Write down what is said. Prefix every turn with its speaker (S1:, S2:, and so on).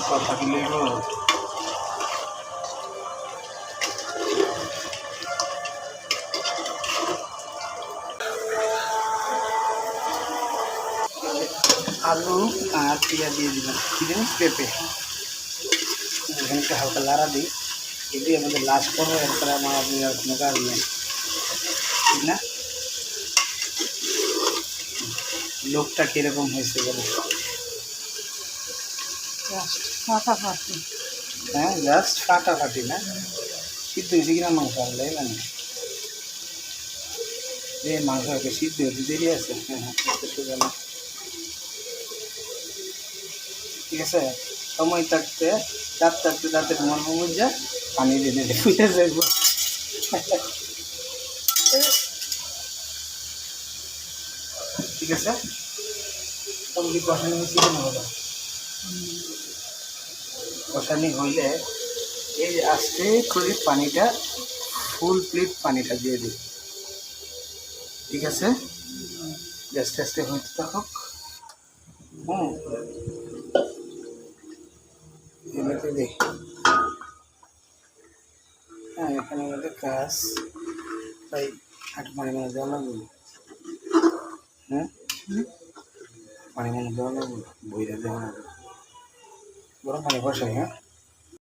S1: কথা দিলে আলু আর পেঁয়াজ দিয়ে দিলাম, দিলাম পেঁপে, এখানে একটু হালকা লাড়া দিই, এটি আমাদের লাস্ট করবো, এরপরে আমার আপনি আর কোনো কাজ নেই, ঠিক না? লোকটা কীরকম হয়েছে বলে?
S2: ফাটাফাটি।
S1: হ্যাঁ, জাস্ট ফাটাফাটি না? সিদ্ধ হয়েছে কিনা মাংস আনলে মানে এই মাংস আগে সিদ্ধ হতে দেরি আছে। হ্যাঁ হ্যাঁ, সোজা না, ঠিক আছে। সময় থাকতে দাঁত থাকতে দাঁতের মন যা পানি দিয়ে দিলে বুঝে যাইব। ঠিক আছে, সবজি কষানি মিশিয়ে কেন হলো? কষানি হইলে এই আস্তে করে পানিটা ফুল প্লেট পানিটা দিয়ে দিই, ঠিক আছে? আস্তে আস্তে হইতে থাকুক। এমনিতে দিই। হ্যাঁ, এখানে আমাদের কাজ প্রায় 8 পানি মানে দেওয়া লাগবে। হ্যাঁ, পানি মানে দেওয়া লাগবে, বইটা দেওয়া লাগবে। গরম পানি বসাই। হ্যাঁ।